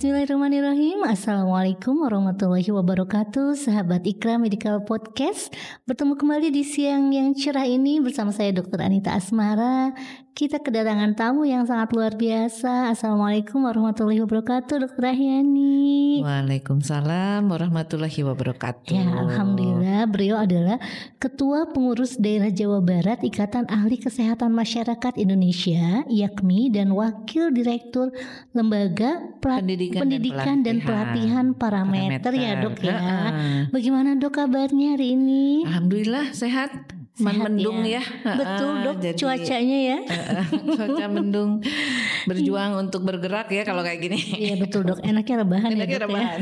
Bismillahirrahmanirrahim. Assalamualaikum warahmatullahi wabarakatuh. Sahabat Ikra Medical Podcast, bertemu kembali di siang yang cerah ini bersama saya Dr. Anita Asmara. Kita kedatangan tamu yang sangat luar biasa. Assalamualaikum warahmatullahi wabarakatuh, Dr. Ahyani. Waalaikumsalam warahmatullahi wabarakatuh. Ya, alhamdulillah, beliau adalah Ketua Pengurus Daerah Jawa Barat Ikatan Ahli Kesehatan Masyarakat Indonesia (IAKMI) dan Wakil Direktur Lembaga Pendidikan dan Pelatihan Parameter ya Dok ya. Bagaimana Dok kabarnya hari ini? Alhamdulillah sehat. Mendung ya. Betul Dok, jadi, cuacanya ya. Cuaca mendung. Berjuang untuk bergerak ya kalau kayak gini. Iya betul Dok, enaknya rebahan ya Dok ya.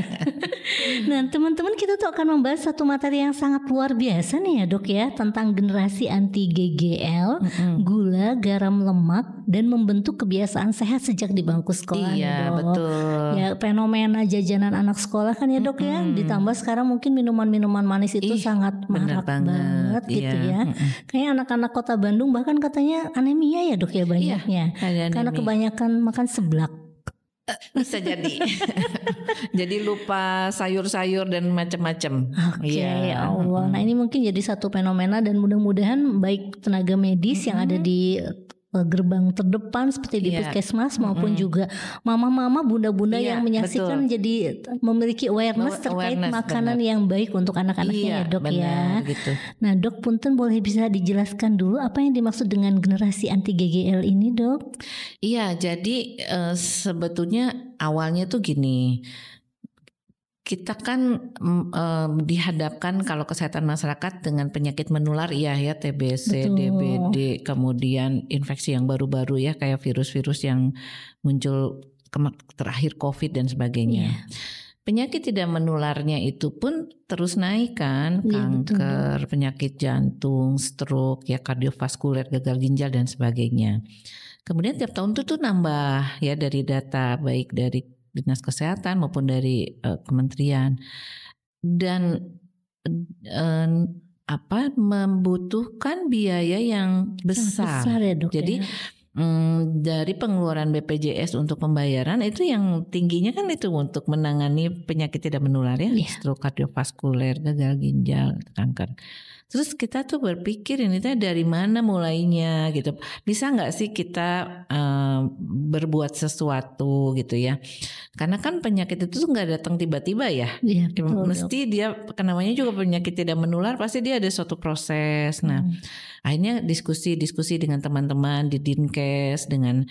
Nah teman-teman, kita tuh akan membahas satu materi yang sangat luar biasa nih ya Dok ya, tentang generasi anti GGL, gula, garam, lemak, dan membentuk kebiasaan sehat sejak di bangku sekolah. Iya Dok. betul. Ya fenomena jajanan anak sekolah kan ya Dok ya, ditambah sekarang mungkin minuman-minuman manis itu sangat marak banget gitu ya. Kayak anak-anak kota Bandung bahkan katanya anemia ya Dok ya banyaknya, karena kebanyakan makan seblak. Bisa jadi. Jadi lupa sayur-sayur dan macam-macam. Oke, ya Allah. Nah ini mungkin jadi satu fenomena, dan mudah-mudahan baik tenaga medis yang ada di gerbang terdepan seperti di puskesmas maupun juga mama-mama, bunda-bunda yang menyaksikan jadi memiliki awareness terkait makanan yang baik untuk anak-anaknya ya Dok ya. Gitu. Nah Dok, punten boleh bisa dijelaskan dulu apa yang dimaksud dengan generasi anti GGL ini Dok? Iya, jadi sebetulnya awalnya tuh gini. Kita kan dihadapkan kalau kesehatan masyarakat dengan penyakit menular ya TBC, DBD, kemudian infeksi yang baru-baru ya kayak virus-virus yang muncul terakhir COVID dan sebagainya. Penyakit tidak menularnya itu pun terus naik kan, kanker, penyakit jantung, stroke, ya kardiovaskuler, gagal ginjal dan sebagainya. Kemudian tiap tahun tuh nambah ya dari data baik dari Dinas Kesehatan maupun dari kementerian, dan membutuhkan biaya yang besar ya, Dok, jadi dari pengeluaran BPJS untuk pembayaran itu yang tingginya kan itu untuk menangani penyakit tidak menular ya, stroke, kardiovaskuler, gagal ginjal, kanker. Terus kita tuh berpikir ini dari mana mulainya gitu. Bisa nggak sih kita berbuat sesuatu gitu ya. Karena kan penyakit itu tuh nggak datang tiba-tiba ya. Mesti dia namanya juga penyakit tidak menular, pasti dia ada suatu proses. Nah akhirnya diskusi dengan teman-teman di Dinkes, dengan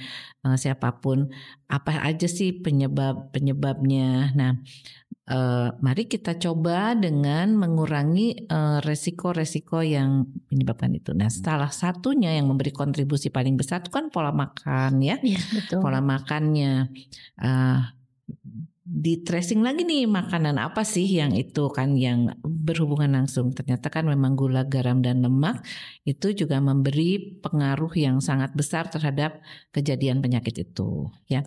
siapapun, apa aja sih penyebabnya. Nah mari kita coba dengan mengurangi resiko-resiko yang menyebabkan itu. Nah, salah satunya yang memberi kontribusi paling besar itu kan pola makan ya. Betul. Pola makannya. Di tracing lagi nih makanan apa sih yang itu kan yang berhubungan langsung. Ternyata kan memang gula, garam dan lemak itu juga memberi pengaruh yang sangat besar terhadap kejadian penyakit itu ya.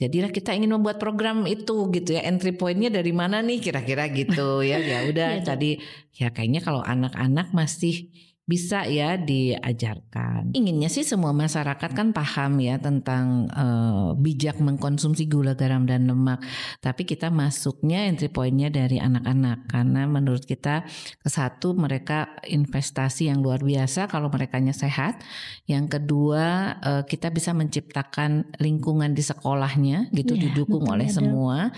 Jadilah kita ingin membuat program itu gitu ya, entry pointnya dari mana nih kira-kira gitu ya. Ya udah tadi ya kayaknya kalau anak-anak masih bisa ya diajarkan. Inginnya sih semua masyarakat kan paham ya tentang bijak mengkonsumsi gula, garam dan lemak. Tapi kita masuknya entry pointnya dari anak-anak, karena menurut kita satu, mereka investasi yang luar biasa kalau merekanya sehat. Yang kedua, kita bisa menciptakan lingkungan di sekolahnya gitu, didukung oleh semua,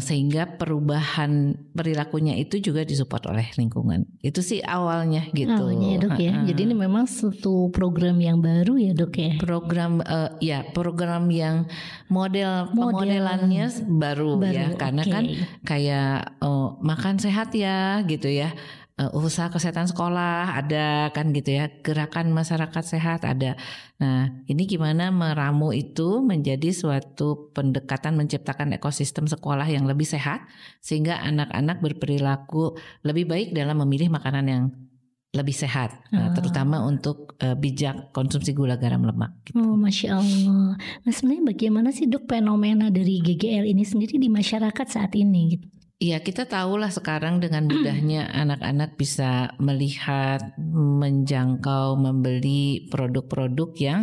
sehingga perubahan perilakunya itu juga disupport oleh lingkungan. Itu sih awalnya gitu. Ya Dok ya. Jadi ini memang suatu program yang baru ya Dok ya. Program yang modelannya baru ya, karena kan kayak makan sehat ya gitu ya. Usaha kesehatan sekolah ada kan gitu ya, gerakan masyarakat sehat ada. Nah ini gimana meramu itu menjadi suatu pendekatan menciptakan ekosistem sekolah yang lebih sehat, sehingga anak-anak berperilaku lebih baik dalam memilih makanan yang lebih sehat, terutama untuk bijak konsumsi gula, garam, lemak gitu. Masya Allah. Nah sebenarnya bagaimana sih Dok fenomena dari GGL ini sendiri di masyarakat saat ini gitu? Iya, kita tahulah sekarang dengan mudahnya anak-anak bisa melihat, menjangkau, membeli produk-produk yang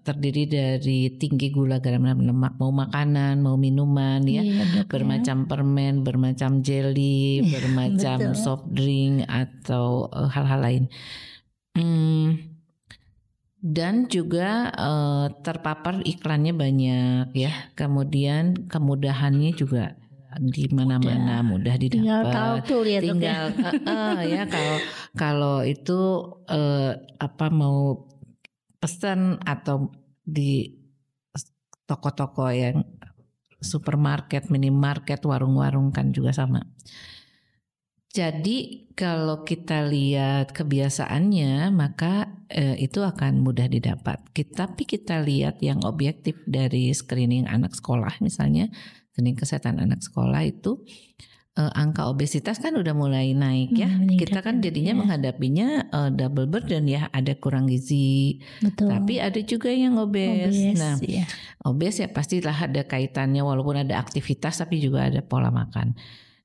terdiri dari tinggi gula, garam, dan lemak, mau makanan, mau minuman ya, bermacam permen, bermacam jelly, bermacam soft drink atau hal-hal lain. Dan juga terpapar iklannya banyak ya. Kemudian kemudahannya juga di mana-mana mudah didapat. Tinggal ya kalau itu mau pesan atau di toko-toko yang supermarket, minimarket, warung-warung kan juga sama. Jadi kalau kita lihat kebiasaannya maka itu akan mudah didapat. Tapi kita lihat yang objektif dari screening anak sekolah, misalnya screening kesehatan anak sekolah itu angka obesitas kan udah mulai naik ya. Kita kan jadinya menghadapinya double burden ya, ada kurang gizi. Betul. Tapi ada juga yang obes. Nah, obes ya pastilah ada kaitannya, walaupun ada aktivitas tapi juga ada pola makan.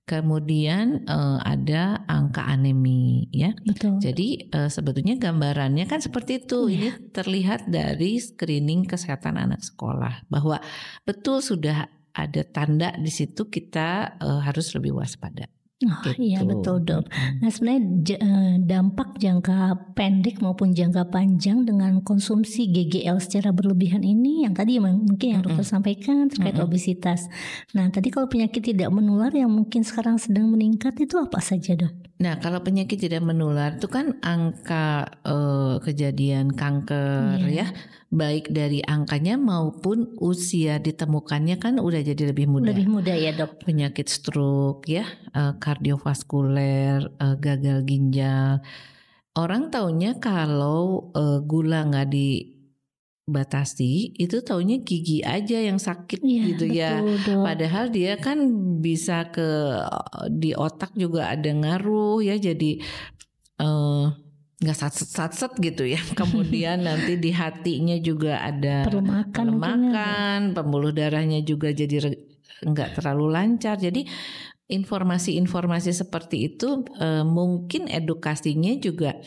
Kemudian ada angka anemi ya. Betul. Jadi sebetulnya gambarannya kan seperti itu. Ini terlihat dari screening kesehatan anak sekolah bahwa betul sudah ada tanda di situ kita harus lebih waspada. Gitu. Iya betul dok. Nah sebenarnya dampak jangka pendek maupun jangka panjang dengan konsumsi GGL secara berlebihan ini yang tadi mungkin yang dokter sampaikan terkait obesitas. Nah tadi kalau penyakit tidak menular yang mungkin sekarang sedang meningkat itu apa saja dok? Nah kalau penyakit tidak menular itu kan angka kejadian kanker ya, baik dari angkanya maupun usia ditemukannya kan udah jadi lebih muda. Lebih muda ya dok. Penyakit stroke ya, kardiovaskuler, gagal ginjal. Orang taunya kalau gula nggak dibatasi itu taunya gigi aja yang sakit gitu ya. Dok. Padahal dia kan bisa di otak juga ada ngaruh ya, jadi nggak satset gitu ya. Kemudian nanti di hatinya juga ada pelemakan, pembuluh darahnya juga jadi nggak terlalu lancar. Jadi informasi-informasi seperti itu mungkin edukasinya juga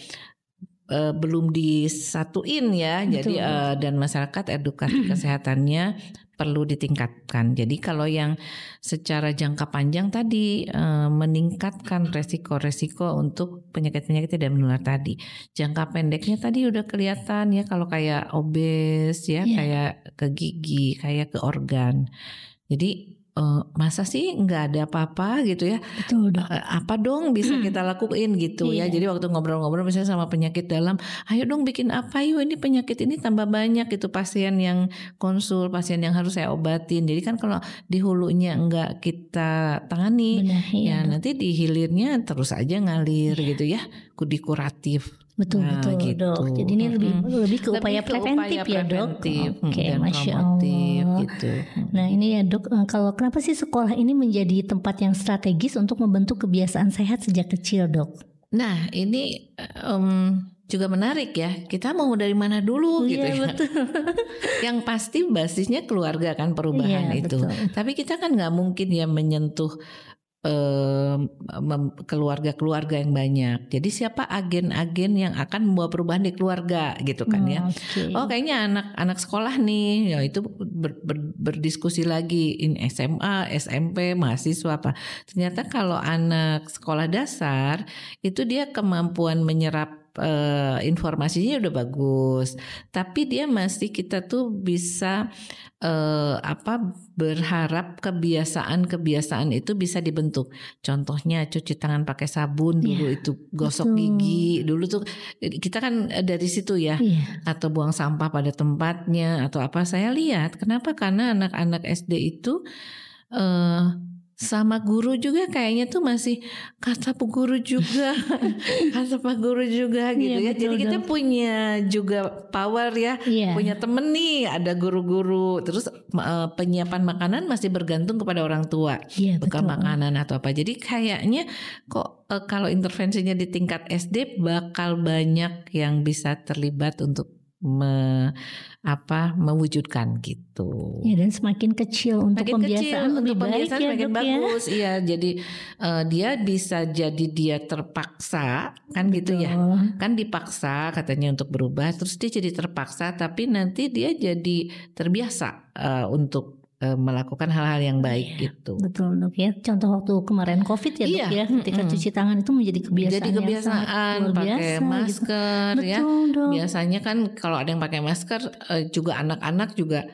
belum disatuin ya. Betul. Jadi dan masyarakat edukasi kesehatannya perlu ditingkatkan. Jadi kalau yang secara jangka panjang tadi meningkatkan resiko-resiko untuk penyakit-penyakit tidak menular tadi. Jangka pendeknya tadi udah kelihatan ya, kalau kayak obes ya, kayak ke gigi, kayak ke organ. Jadi masa sih nggak ada apa-apa gitu ya? Betul dong. Apa dong bisa kita lakuin gitu ya? Jadi waktu ngobrol-ngobrol misalnya sama penyakit dalam, ayo dong bikin apa yuk, ini penyakit ini tambah banyak gitu pasien yang konsul, pasien yang harus saya obatin. Jadi kan kalau di hulunya nggak kita tangani, nanti di hilirnya terus aja ngalir gitu ya, di kuratif. Betul gitu. Dok. Jadi ini lebih ke upaya preventif ya dok. Oke, Masya Allah. Gitu. Nah ini ya dok, kalau kenapa sih sekolah ini menjadi tempat yang strategis untuk membentuk kebiasaan sehat sejak kecil dok? Nah ini juga menarik ya. Kita mau dari mana dulu gitu ya. Betul. Yang pasti basisnya keluarga kan, perubahan itu. Betul. Tapi kita kan nggak mungkin ya menyentuh keluarga-keluarga yang banyak. Jadi siapa agen-agen yang akan membawa perubahan di keluarga gitu kan ya. Oh kayaknya anak sekolah nih, ya itu berdiskusi lagi ini SMA, SMP, mahasiswa apa. Ternyata kalau anak sekolah dasar itu dia kemampuan menyerap informasinya udah bagus, tapi dia masih, kita tuh bisa berharap kebiasaan itu bisa dibentuk. Contohnya cuci tangan pakai sabun dulu, itu gosok gigi dulu tuh kita kan dari situ ya. Atau buang sampah pada tempatnya atau apa. Saya lihat kenapa, karena anak-anak SD itu sama guru juga kayaknya tuh masih kata Pak Guru juga kata Pak Guru juga gitu ya. Jadi kita punya juga power ya, punya temen nih, ada guru-guru. Terus penyiapan makanan masih bergantung kepada orang tua, bekal makanan atau apa. Jadi kayaknya kok kalau intervensinya di tingkat SD bakal banyak yang bisa terlibat untuk mewujudkan gitu. Ya, dan semakin kecil untuk pembiasaan lebih baik ya, semakin Dok, bagus. Iya, jadi dia bisa jadi dia terpaksa kan. Betul. Gitu ya. Kan dipaksa katanya untuk berubah, terus dia jadi terpaksa, tapi nanti dia jadi terbiasa untuk melakukan hal-hal yang baik gitu. Betul, Dok ya. Contoh waktu kemarin COVID ya, Dok ya, ketika cuci tangan itu menjadi kebiasaan. Jadi kebiasaan pakai masker gitu. Ya. Dok. Biasanya kan kalau ada yang pakai masker juga anak-anak juga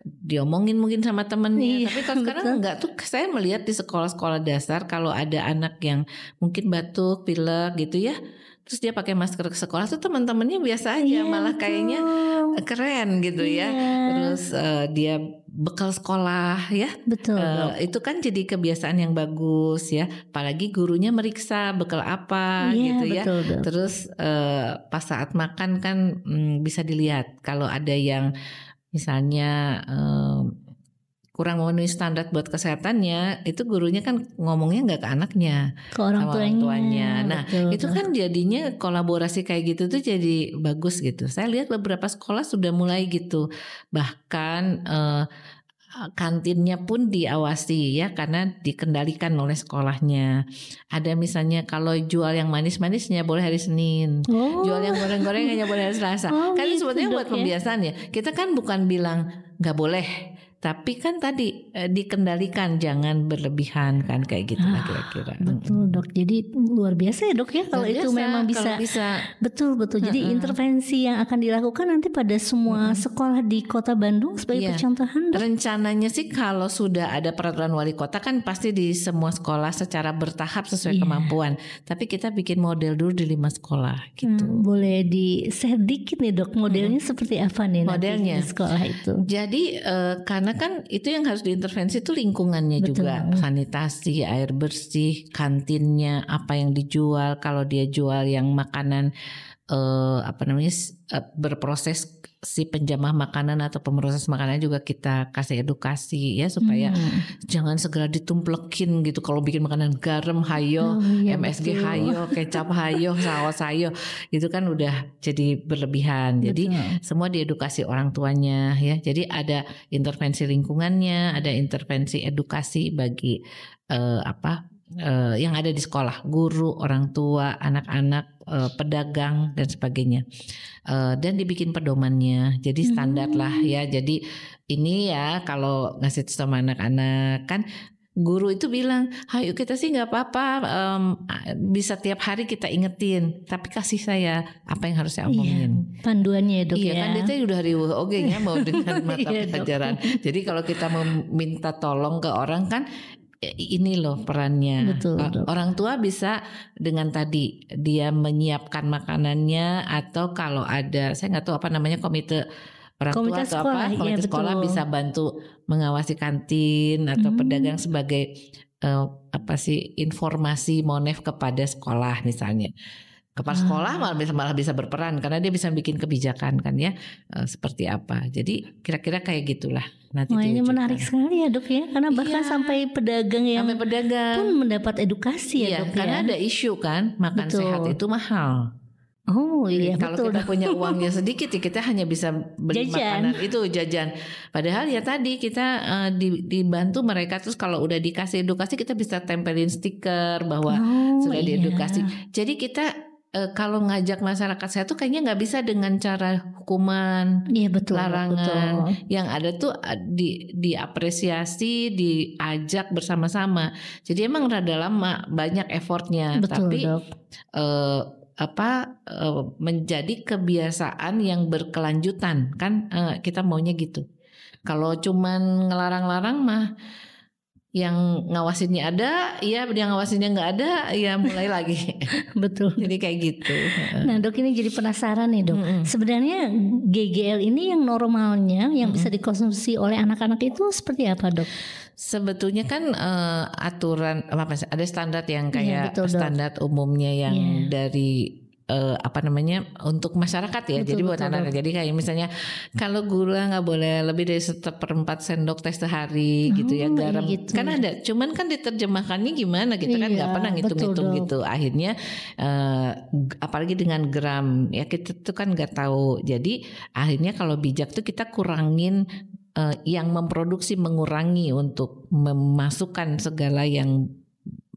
diomongin mungkin sama temennya. Tapi kalau sekarang enggak tuh, saya melihat di sekolah-sekolah dasar kalau ada anak yang mungkin batuk, pilek gitu ya, terus dia pakai masker ke sekolah tuh teman-temannya biasa aja, malah kayaknya keren gitu ya. Terus dia bekal sekolah ya. Betul. Itu kan jadi kebiasaan yang bagus ya. Apalagi gurunya meriksa bekal apa gitu ya. Betul. Terus pas saat makan kan bisa dilihat kalau ada yang misalnya kurang memenuhi standar buat kesehatannya, itu gurunya kan ngomongnya nggak ke anaknya, ke orang tuanya. Nah, itu kan jadinya kolaborasi kayak gitu tuh jadi bagus gitu. Saya lihat beberapa sekolah sudah mulai gitu. Bahkan kantinnya pun diawasi ya, karena dikendalikan oleh sekolahnya. Ada misalnya kalau jual yang manis-manisnya boleh hari Senin, jual yang goreng-gorengnya boleh hari Selasa. Kan gitu, sebetulnya buat pembiasaan ya. Kita kan bukan bilang nggak boleh, tapi kan tadi dikendalikan, jangan berlebihan kan, kayak gitu lah kira-kira. Betul, Dok. Jadi luar biasa ya, Dok ya, kalau itu memang bisa. Betul. Jadi intervensi yang akan dilakukan nanti pada semua sekolah di Kota Bandung sebagai percontohan, Dok. Rencananya sih kalau sudah ada peraturan wali kota kan pasti di semua sekolah secara bertahap sesuai kemampuan. Tapi kita bikin model dulu di 5 sekolah gitu. Boleh di-share dikit nih, Dok, modelnya seperti apa nih modelnya nanti di sekolah itu? Jadi karena kan itu yang harus diintervensi itu lingkungannya. Betul. Juga sanitasi, air bersih, kantinnya, apa yang dijual. Kalau dia jual yang makanan berproses, si penjamah makanan atau pemroses makanan juga kita kasih edukasi ya, supaya jangan segera ditumplekin gitu. Kalau bikin makanan garam hayo, MSG betul. Hayo, kecap hayo, saus hayo, itu kan udah jadi berlebihan. Jadi semua diedukasi orang tuanya ya. Jadi ada intervensi lingkungannya, ada intervensi edukasi bagi yang ada di sekolah, guru, orang tua, anak-anak, pedagang dan sebagainya, dan dibikin pedomannya, jadi standar lah ya. Jadi ini ya kalau ngasih sama anak-anak kan, guru itu bilang, ayo kita sih nggak apa-apa, bisa tiap hari kita ingetin, tapi kasih saya apa yang harus saya omongin. Panduannya, Dok. Iya, kan itu udah riuh nya mau dengan mata pelajaran. Jadi kalau kita meminta tolong ke orang kan, ini loh perannya. Betul. Orang tua bisa dengan tadi dia menyiapkan makanannya, atau kalau ada, saya nggak tahu apa namanya, komite orang tua atau apa, komite sekolah bisa bantu mengawasi kantin atau pedagang sebagai informasi monef kepada sekolah misalnya. Kepala sekolah malah bisa berperan karena dia bisa bikin kebijakan kan ya, seperti apa. Jadi kira-kira kayak gitulah. Nanti ini menarik sekali ya, Dok ya, karena bahkan sampai pedagang pun mendapat edukasi ya, Dok. Karena ada isu kan, makan sehat itu mahal. Kalau kita punya uangnya sedikit ya kita hanya bisa beli makanan itu, jajan. Padahal ya tadi kita dibantu mereka, terus kalau udah dikasih edukasi kita bisa tempelin stiker bahwa sudah diedukasi. Jadi kita kalau ngajak masyarakat sehat tuh kayaknya nggak bisa dengan cara hukuman, larangan. Betul. Yang ada tuh diapresiasi, diajak bersama-sama. Jadi emang rada lama, banyak effortnya, tapi menjadi kebiasaan yang berkelanjutan kan, kita maunya gitu. Kalau cuman ngelarang-larang mah, yang ngawasinnya ada, yang ngawasinnya nggak ada, ya mulai lagi. Betul. Jadi kayak gitu. Nah, Dok, ini jadi penasaran nih, Dok. Sebenarnya GGL ini yang normalnya yang bisa dikonsumsi oleh anak-anak itu seperti apa, Dok? Sebetulnya kan aturan ada standar yang kayak standar umumnya yang dari untuk masyarakat ya. Jadi buat anak. Jadi kayak misalnya kalau gula nggak boleh lebih dari 1/4 sendok teh sehari gitu ya, garam gitu. Kan ada, cuman kan diterjemahkannya gimana kita kan nggak pernah ngitung-ngitung gitu. Akhirnya apalagi dengan gram ya kita tuh kan nggak tahu. Jadi akhirnya kalau bijak tuh kita kurangin yang memproduksi, mengurangi untuk memasukkan segala yang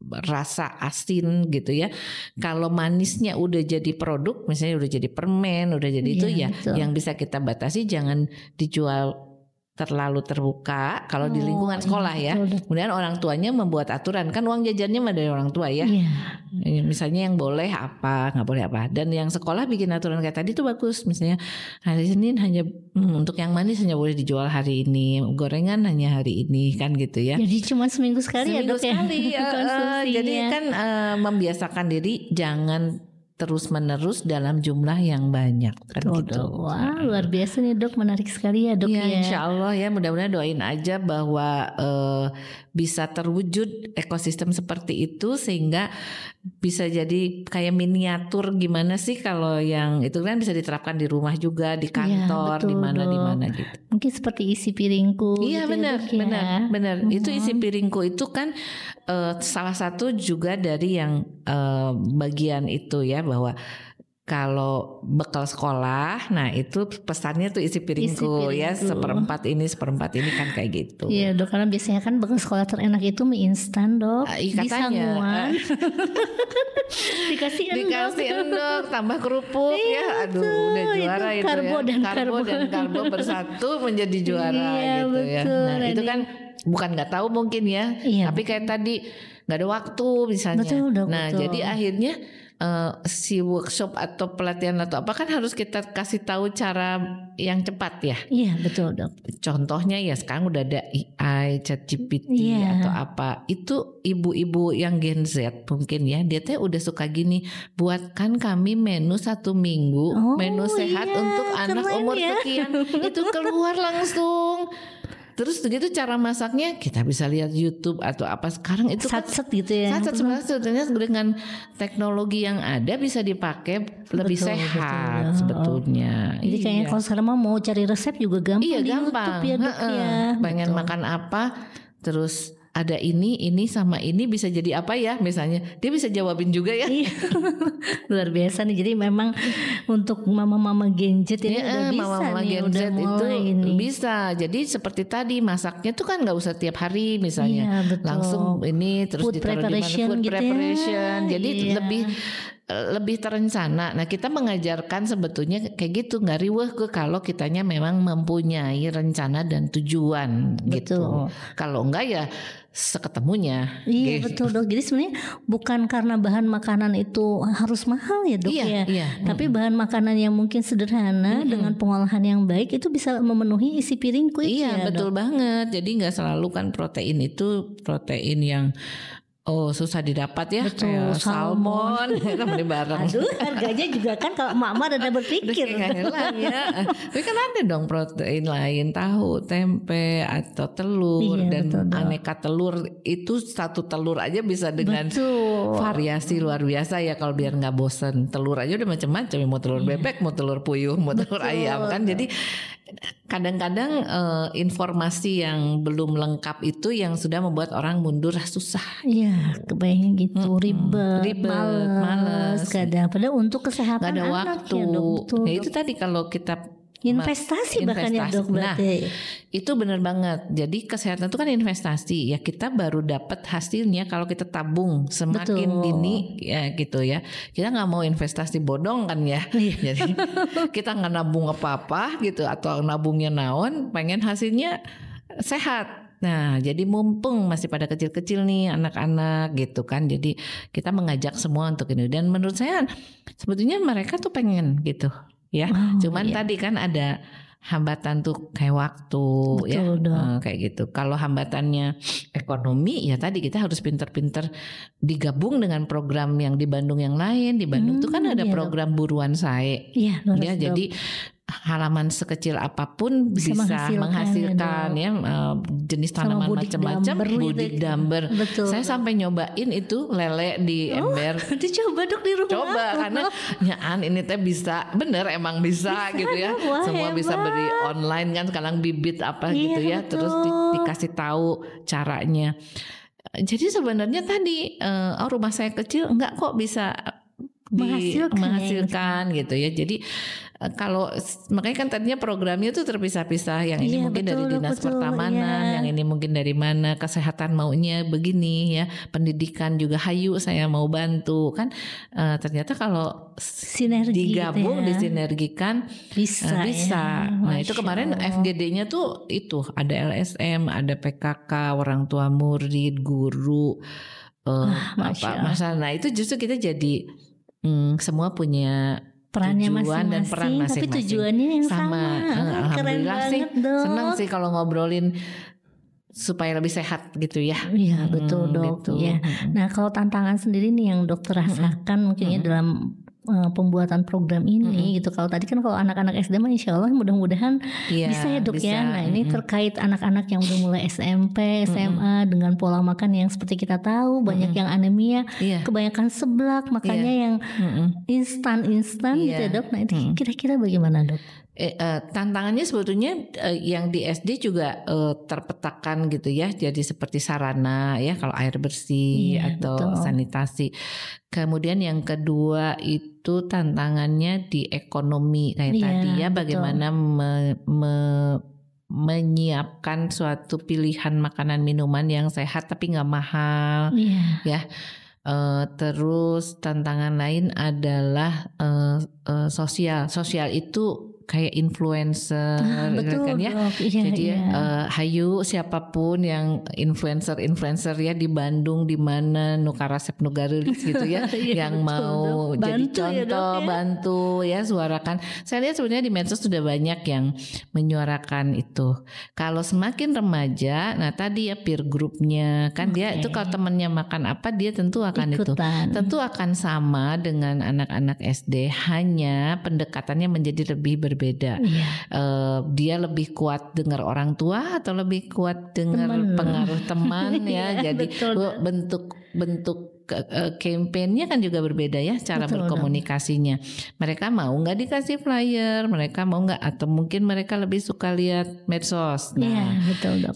rasa asin gitu ya. Kalau manisnya udah jadi produk, misalnya udah jadi permen, udah jadi itu ya, betul. Yang bisa kita batasi jangan dijual terlalu terbuka kalau di lingkungan sekolah ya. Kemudian orang tuanya membuat aturan, kan uang jajannya mah dari orang tua ya. Misalnya yang boleh apa, nggak boleh apa. Dan yang sekolah bikin aturan kayak tadi tuh bagus. Misalnya hari Senin hanya untuk yang manis hanya boleh dijual hari ini, gorengan hanya hari ini kan gitu ya. Jadi cuma seminggu sekali sekali jadi kan membiasakan diri jangan terus-menerus dalam jumlah yang banyak kan gitu. Wah, luar biasa nih Dok, menarik sekali ya Dok ya. Insya Allah ya, mudah-mudahan doain aja bahwa bisa terwujud ekosistem seperti itu sehingga bisa jadi kayak miniatur gimana sih kalau yang itu kan bisa diterapkan di rumah juga, di kantor, di mana gitu. Mungkin seperti isi piringku. Iya gitu benar. Itu isi piringku itu kan salah satu juga dari yang bagian itu ya, bahwa kalau bekal sekolah, nah itu pesannya tuh isi piringku ya, 1/4 ini kan kayak gitu. Iya Dok, karena biasanya kan bekal sekolah terenak itu mie instan Dok, katanya. Dikasih endok tambah kerupuk ya, aduh udah juara itu karbo ya. Karbo dan karbo bersatu menjadi juara gitu ya. Nah itu kan bukan nggak tahu mungkin ya, tapi kayak tadi nggak ada waktu misalnya. Jadi akhirnya si workshop atau pelatihan atau apa kan harus kita kasih tahu cara yang cepat ya. Iya betul Dok. Contohnya ya sekarang udah ada AI, ChatGPT atau apa. Itu ibu-ibu yang Gen Z mungkin ya, dia tuh udah suka gini, buatkan kami menu 1 minggu, menu sehat untuk anak umur sekian. Itu keluar langsung. Terus begitu cara masaknya kita bisa lihat YouTube atau apa sekarang itu satset gitu ya. Sebetulnya dengan teknologi yang ada bisa dipakai lebih sehat sebetulnya. Jadi kayaknya kalau sekarang mau cari resep juga gampang di gampang. YouTube ya Dok ya. Pengen makan apa terus ada ini sama ini bisa jadi apa ya, misalnya dia bisa jawabin juga ya. Luar biasa nih. Jadi memang untuk mama-mama Gen Z ini udah bisa mama-mama nih, Gen Z itu bisa. Jadi seperti tadi masaknya tuh kan nggak usah tiap hari misalnya, langsung ini terus ditaruh di mana food preparation. Jadi lebih terencana. Nah kita mengajarkan sebetulnya kayak gitu, nggak riweh kalau kitanya memang mempunyai rencana dan tujuan gitu. Kalau enggak ya seketemunya. Iya gitu. Betul Dok. Jadi sebenarnya bukan karena bahan makanan itu harus mahal ya Dok tapi bahan makanan yang mungkin sederhana dengan pengolahan yang baik itu bisa memenuhi isi piringku itu ya betul Dok. Banget. Jadi nggak selalu kan protein itu protein yang susah didapat ya. Betul, kayak salmon kita beli bareng. Aduh harganya juga kan kalau emak-emak udah berpikir ya. Tapi kan ada dong protein lain, tahu, tempe atau telur dan aneka telur itu satu telur aja bisa dengan variasi luar biasa ya kalau biar nggak bosan. Telur aja udah macam-macam, mau telur bebek, mau telur puyuh, mau telur ayam kan. Jadi kadang-kadang informasi yang belum lengkap itu yang sudah membuat orang mundur susah. Iya, kebayangnya gitu, ribet, males kadang. Padahal untuk kesehatan gak ada anak waktu. Ya, Dok, ya itu tadi kalau kita investasi bahkan ya Dok berarti. Nah, itu benar banget. Jadi kesehatan itu kan investasi. Ya kita baru dapat hasilnya kalau kita tabung semakin dini ya gitu ya. Kita nggak mau investasi bodong kan ya. Jadi kita nggak nabung apa-apa gitu atau nabungnya naon, pengen hasilnya sehat. Nah, jadi mumpung masih pada kecil-kecil nih anak-anak gitu kan. Jadi kita mengajak semua untuk ini. Dan menurut saya sebetulnya mereka tuh pengen gitu. Ya, cuman tadi kan ada hambatan tuh kayak waktu. Betul, ya kayak gitu. Kalau hambatannya ekonomi ya tadi kita harus pinter-pinter digabung dengan program yang di Bandung yang lain. Di Bandung tuh kan ada program buruan sae. Iya, ya, jadi halaman sekecil apapun bisa menghasilkan ya, jenis tanaman macam-macam, budik damber. Saya sampai nyobain itu lele di ember. Dicoba Dok di rumah. Coba karena nyaan ini teh bisa, bener emang bisa gitu ya. Semua bisa beli online kan sekarang, bibit apa gitu ya, terus dikasih tahu caranya. Jadi sebenarnya tadi rumah saya kecil enggak kok bisa menghasilkan gitu ya. Jadi kalau makanya kan tadinya programnya tuh terpisah-pisah, yang ini mungkin dari dinas pertamanan, yang ini mungkin dari mana, kesehatan maunya begini ya, pendidikan juga hayu saya mau bantu kan. Ternyata kalau digabung, disinergikan bisa. Nah itu kemarin FGD-nya tuh itu ada LSM, ada PKK, orang tua murid, guru, masalah. Nah itu justru kita jadi semua punya perannya tujuan dan peran masing-masing. Tapi tujuannya yang sama. Alhamdulillah sih, senang sih kalau ngobrolin supaya lebih sehat gitu ya. Iya betul Dok. Gitu. Ya. Nah kalau tantangan sendiri nih yang dokter rasakan mungkin dalam pembuatan program ini gitu. Kalau tadi kan kalau anak-anak SD mah insya Allah mudah-mudahan bisa ya Dok ya. Nah ini terkait anak-anak yang udah mulai SMP, SMA dengan pola makan yang seperti kita tahu banyak yang anemia, kebanyakan seblak, makanya yang instan gitu ya Dok. Nah itu kira-kira bagaimana Dok? Tantangannya sebetulnya yang di SD juga terpetakan gitu ya, jadi seperti sarana ya kalau air bersih atau sanitasi. Kemudian yang kedua itu tantangannya di ekonomi kayak tadi ya, bagaimana menyiapkan suatu pilihan makanan minuman yang sehat tapi nggak mahal ya. Terus tantangan lain adalah sosial itu kayak influencer kan ya. Jadi hayu siapapun yang influencer ya di Bandung di mana nuka resep nu garelis gitu ya yang mau jadi contoh bantu ya suarakan. Saya lihat sebenarnya di medsos sudah banyak yang menyuarakan itu. Kalau semakin remaja, nah tadi ya peer groupnya kan dia itu kalau temannya makan apa dia tentu akan tentu akan sama dengan anak-anak SD, hanya pendekatannya menjadi lebih berbeda. Dia lebih kuat dengar orang tua atau lebih kuat dengar pengaruh teman ya. Jadi bentuk kampanyenya kan juga berbeda ya, cara berkomunikasinya. Mereka mau nggak dikasih flyer, mereka mau nggak, atau mungkin mereka lebih suka lihat medsos. Nah,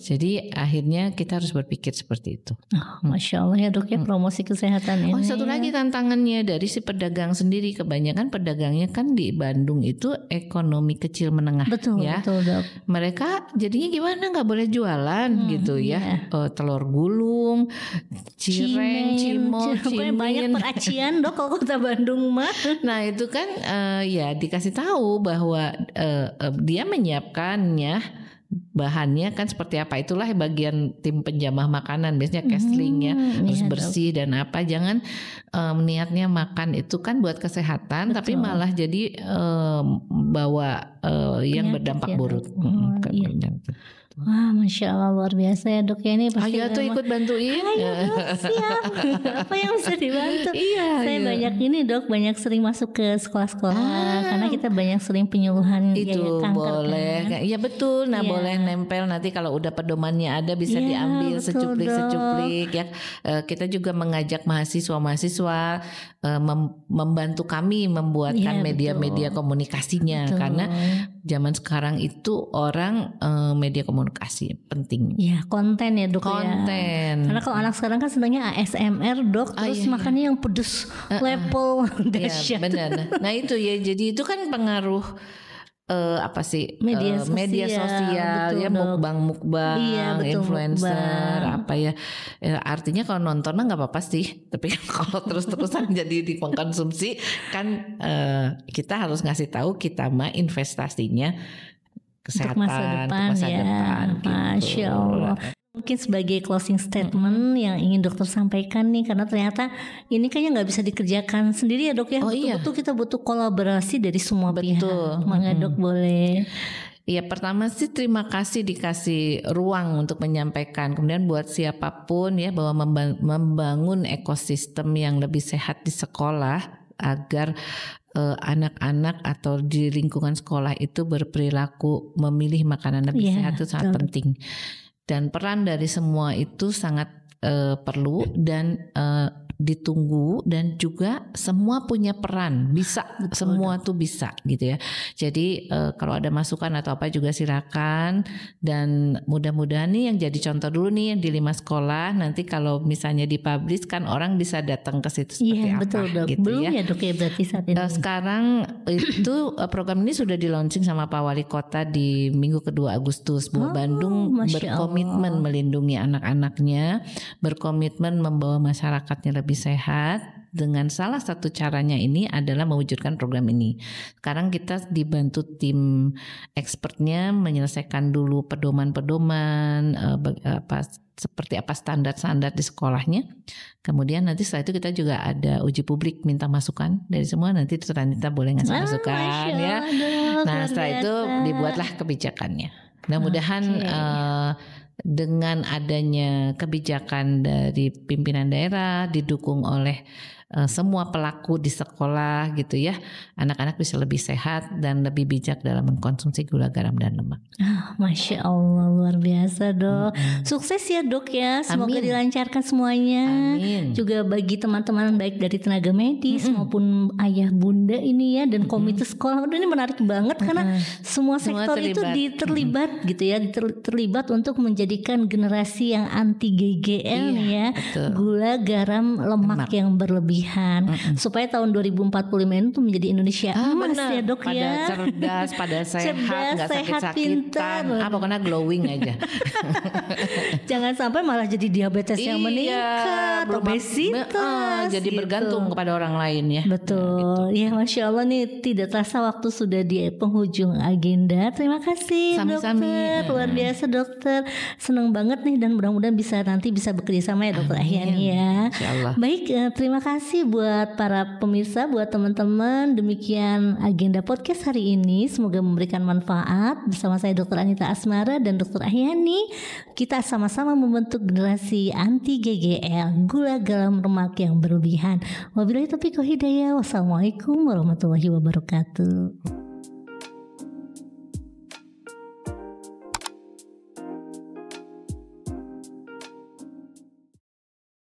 jadi akhirnya kita harus berpikir seperti itu. Masya Allah ya Dok ya, promosi kesehatan ini. Satu lagi tantangannya dari si pedagang sendiri, kebanyakan pedagangnya kan di Bandung itu ekonomi kecil menengah ya. Betul Dok. Mereka jadinya gimana, nggak boleh jualan gitu ya. Telur gulung, cireng, cimol, banyak peracian Dok kalau kota Bandung mah. Nah itu kan ya dikasih tahu bahwa dia menyiapkannya, bahannya kan seperti apa, itulah bagian tim penjamah makanan biasanya cashlingnya harus bersih dan apa, jangan niatnya makan itu kan buat kesehatan tapi malah jadi bawa yang berdampak buruk. Wah, Masya Allah luar biasa ya Dok ya, ini pasti. Ayo tuh ikut bantuin. Ayo Dok, siap. Apa yang bisa dibantu? Saya banyak ini Dok, banyak sering masuk ke sekolah-sekolah karena kita banyak sering penyuluhan itu kanker, boleh kan? Iya betul. Nah boleh nempel, nanti kalau udah pedomannya ada bisa diambil secuplik-secuplik ya. Kita juga mengajak mahasiswa-mahasiswa membantu kami membuatkan media-media komunikasinya karena zaman sekarang itu orang media komunikasi penting. Ya konten ya Dok. Konten. Karena kalau anak sekarang kan senangnya ASMR Dok, terus makannya yang pedes level dahsyat. Benar. Nah itu ya, jadi itu kan pengaruh apa sih media sosial ya, mukbang influencer apa ya, artinya kalau nonton mah nggak apa-apa sih, tapi kalau terus-terusan jadi dikonsumsi kan kita harus ngasih tahu kita mah investasinya kesehatan untuk masa depan gitu. Masya Allah. Mungkin sebagai closing statement yang ingin dokter sampaikan nih, karena ternyata ini kayaknya nggak bisa dikerjakan sendiri ya Dok ya. Betul-betul kita butuh kolaborasi dari semua pihak. Mangga Dok boleh. Ya pertama sih terima kasih dikasih ruang untuk menyampaikan. Kemudian buat siapapun ya, bahwa membangun ekosistem yang lebih sehat di sekolah agar anak-anak atau di lingkungan sekolah itu berperilaku memilih makanan lebih sehat itu sangat penting. Dan peran dari semua itu sangat perlu dan ditunggu, dan juga semua punya peran, bisa. Semua tuh bisa gitu ya. Jadi kalau ada masukan atau apa juga silakan, dan mudah-mudahan nih yang jadi contoh dulu nih yang di 5 sekolah, nanti kalau misalnya dipublish kan orang bisa datang ke situ seperti apa. Betul, Dok. Gitu. Belum ya Dok ya berarti saat ini. Sekarang itu program ini sudah di launching sama Pak Wali Kota di minggu kedua Agustus. bahwa Bandung berkomitmen melindungi anak-anaknya, berkomitmen membawa masyarakatnya lebih sehat, dengan salah satu caranya ini adalah mewujudkan program ini. Sekarang kita dibantu tim expertnya menyelesaikan dulu pedoman-pedoman seperti apa standar-standar di sekolahnya. Kemudian nanti setelah itu kita juga ada uji publik, minta masukan dari semua, nanti Anita boleh ngasih masukan ya. Nah setelah itu dibuatlah kebijakannya. Mudah-mudahan dengan adanya kebijakan dari pimpinan daerah didukung oleh semua pelaku di sekolah gitu ya, anak-anak bisa lebih sehat dan lebih bijak dalam mengkonsumsi gula, garam dan lemak. Masya Allah, luar biasa Dok. Sukses ya Dok ya, semoga dilancarkan semuanya. Amin. Juga bagi teman-teman baik dari tenaga medis maupun ayah bunda ini ya, dan komite sekolah. Ini menarik banget karena semua sektor itu terlibat gitu ya, terlibat untuk menjadikan generasi yang anti GGL ya, betul. Gula, garam, lemak yang berlebih. Supaya tahun 2045 itu menjadi Indonesia emas ya Dok pada ya. cerdas, pada sehat, nggak sakit-sakitan, pokoknya glowing aja. Jangan sampai malah jadi diabetes yang meningkat, obesitas, jadi gitu. Bergantung kepada orang lain ya. Betul. Gitu. Ya Masya Allah nih, tidak terasa waktu sudah di penghujung agenda. Terima kasih Dokter, luar biasa Dokter. Senang banget nih, dan mudah-mudahan nanti bisa bekerja sama ya Dokter Ahyani ya. Baik, terima kasih buat para pemirsa, buat teman-teman. Demikian agenda podcast hari ini. Semoga memberikan manfaat. Bersama saya Dr. Anita Asmara dan Dr. Ahyani, kita sama-sama membentuk generasi anti GGL, gula, garam, lemak yang berlebihan. Wabillahi taufiq wal hidayah. Wassalamualaikum warahmatullahi wabarakatuh.